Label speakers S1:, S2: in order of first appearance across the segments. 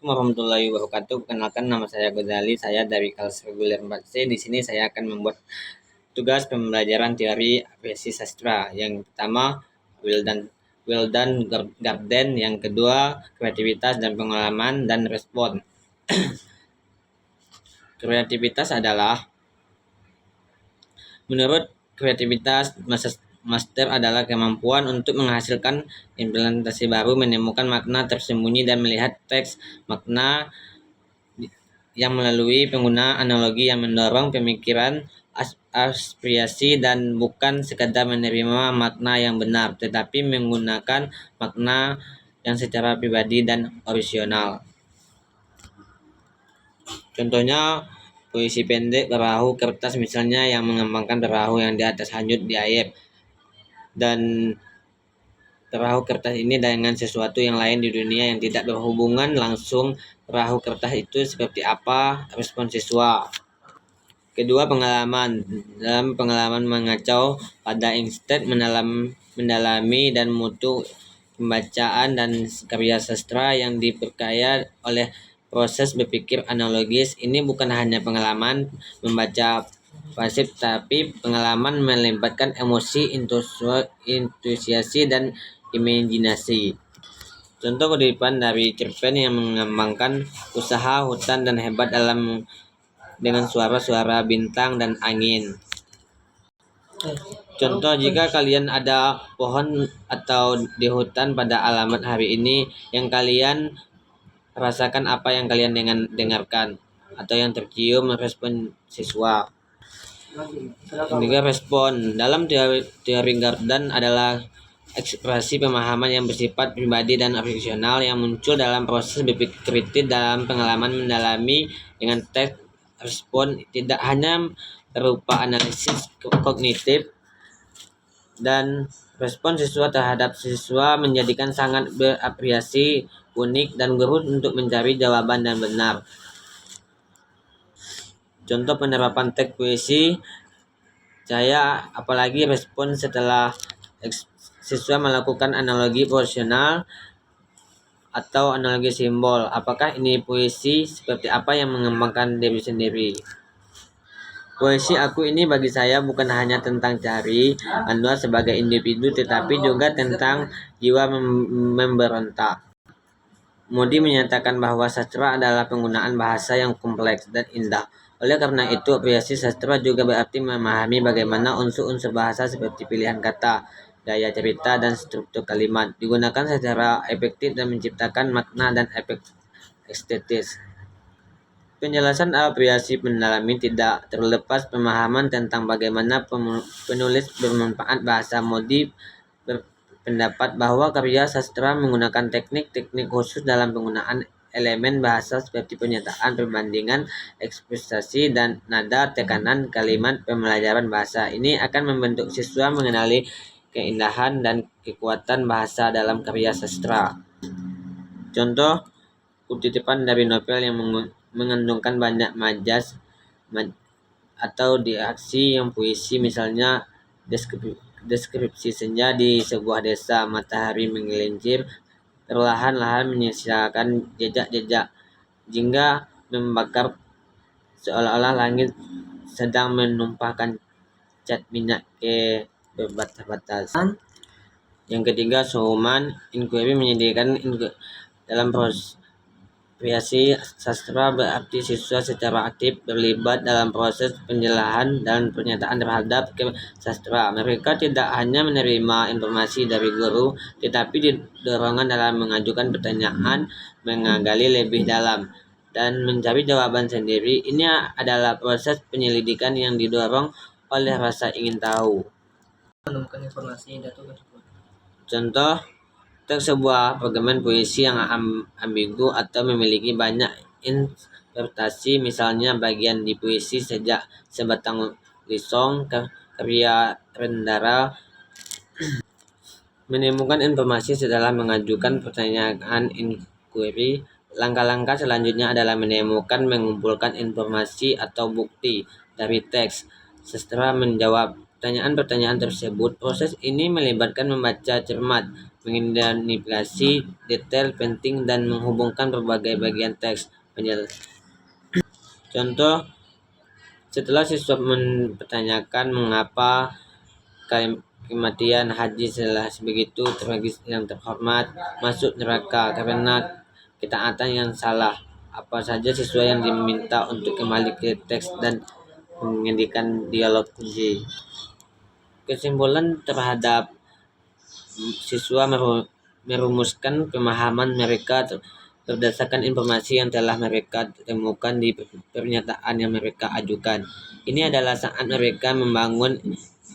S1: Assalamualaikum warahmatullahi wabarakatuh. Perkenalkan, nama saya Ghazali. Saya dari kelas reguler 4C. Di sini saya akan membuat tugas pembelajaran teori apresiasi sastra. Yang pertama, will dan garden. Yang kedua, kreativitas dan pengalaman dan respon. Kreativitas adalah, menurut kreativitas, master adalah kemampuan untuk menghasilkan implementasi baru, menemukan makna tersembunyi, dan melihat teks makna yang melalui penggunaan analogi yang mendorong pemikiran aspirasi dan bukan sekadar menerima makna yang benar, tetapi menggunakan makna yang secara pribadi dan orisinal. Contohnya, puisi pendek perahu kertas misalnya, yang mengembangkan perahu yang di atas hanyut di air, dan perahu kertas ini dengan sesuatu yang lain di dunia yang tidak berhubungan langsung. Perahu kertas itu seperti apa? Respon siswa. Kedua, pengalaman. Dalam pengalaman mengacau pada instet mendalami dan mutu pembacaan dan karya sastra yang diperkaya oleh proses berpikir analogis. Ini bukan hanya pengalaman membaca pasif, tapi pengalaman melibatkan emosi, intusiasi, dan imajinasi. Contoh kutipan dari cerpen yang mengembangkan usaha hutan dan hebat dengan suara-suara bintang dan angin. Contoh, jika kalian ada pohon atau di hutan pada alamat hari ini, yang kalian rasakan apa yang kalian dengarkan atau yang tercium. Respon siswa. Ketiga, respon. Dalam teori Garden adalah ekspresi pemahaman yang bersifat pribadi dan orisinal yang muncul dalam proses berpikir kritis dalam pengalaman mendalami dengan teks. Respon tidak hanya berupa analisis kognitif, dan respon siswa terhadap siswa menjadikan sangat berapresiasi, unik, dan guru untuk mencari jawaban dan benar. Contoh penerapan teks puisi saya, apalagi respon setelah siswa melakukan analogi proporsional atau analogi simbol. Apakah ini puisi? Seperti apa yang mengembangkan diri sendiri? Puisi aku ini bagi saya bukan hanya tentang cari Anwar sebagai individu, tetapi juga tentang jiwa memberontak. Modi menyatakan bahwa sastra adalah penggunaan bahasa yang kompleks dan indah. Oleh karena itu, apresiasi sastra juga berarti memahami bagaimana unsur-unsur bahasa seperti pilihan kata, gaya cerita, dan struktur kalimat digunakan secara efektif dan menciptakan makna dan efek estetis. Penjelasan apresiasi mendalami tidak terlepas pemahaman tentang bagaimana penulis bermanfaat bahasa. Modi berpendapat bahwa karya sastra menggunakan teknik-teknik khusus dalam penggunaan elemen bahasa seperti pernyataan, perbandingan, ekspresi, dan nada, tekanan kalimat. Pembelajaran bahasa ini akan membentuk siswa mengenali keindahan dan kekuatan bahasa dalam karya sastra. Contoh kutipan dari novel yang mengandungkan banyak majas atau diaksi yang puisi, misalnya deskripsi senja di sebuah desa. Matahari menggelincir perlahan-lahan menyisakan jejak-jejak jingga membakar, seolah-olah langit sedang menumpahkan cat minyak ke berbatas-batas. Yang ketiga, Human Inquiry menyediakan dalam proses apresiasi sastra berarti siswa secara aktif terlibat dalam proses penjelasan dan pernyataan terhadap sastra. Mereka tidak hanya menerima informasi dari guru, tetapi didorongan dalam mengajukan pertanyaan, menggali lebih dalam, dan mencari jawaban sendiri. Ini adalah proses penyelidikan yang didorong oleh rasa ingin tahu. Menemukan informasi data. Contoh, teks sebuah fragmen puisi yang ambigu atau memiliki banyak interpretasi, misalnya bagian di puisi sejak sebatang lisong karya Rendara. Menemukan informasi setelah mengajukan pertanyaan inquiry. Langkah-langkah selanjutnya adalah mengumpulkan informasi atau bukti dari teks sastra, menjawab pertanyaan-pertanyaan tersebut. Proses ini melibatkan membaca cermat, mengidentifikasi detail penting dan menghubungkan berbagai bagian teks. Contoh, setelah siswa mempertanyakan mengapa kematian haji setelah begitu tragis yang terhormat masuk neraka karena ketaatan yang salah. Apa saja siswa yang diminta untuk kembali ke teks dan menghentikan dialog kunci. Kesimpulan terhadap siswa merumuskan pemahaman mereka berdasarkan informasi yang telah mereka temukan di pernyataan yang mereka ajukan. Ini adalah saat mereka membangun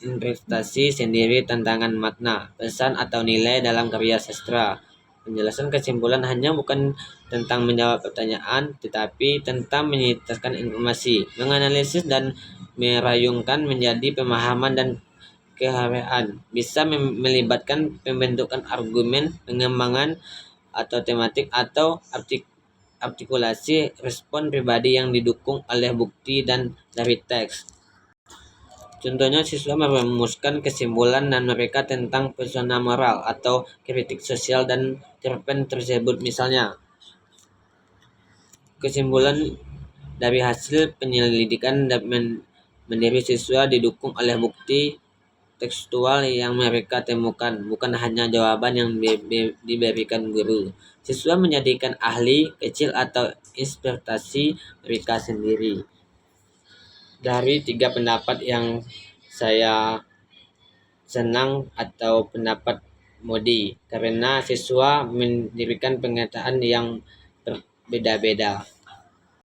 S1: interpretasi sendiri tantangan makna, pesan atau nilai dalam karya sastra. Penjelasan kesimpulan hanya bukan tentang menjawab pertanyaan, tetapi tentang menyitakan informasi, menganalisis dan merayungkan menjadi pemahaman dan keharian. Bisa melibatkan pembentukan argumen, pengembangan atau tematik atau artikulasi respon pribadi yang didukung oleh bukti dan dari teks. Contohnya, siswa merumuskan kesimpulan dan mereka tentang persona moral atau kritik sosial dan cerpen tersebut. Misalnya, kesimpulan dari hasil penyelidikan menjadi siswa didukung oleh bukti tekstual yang mereka temukan, bukan hanya jawaban yang diberikan guru. Siswa menjadikan ahli kecil atau interpretasi mereka sendiri. Dari 3 pendapat yang saya senang atau pendapat Modi, karena siswa mendirikan pernyataan yang berbeda-beda.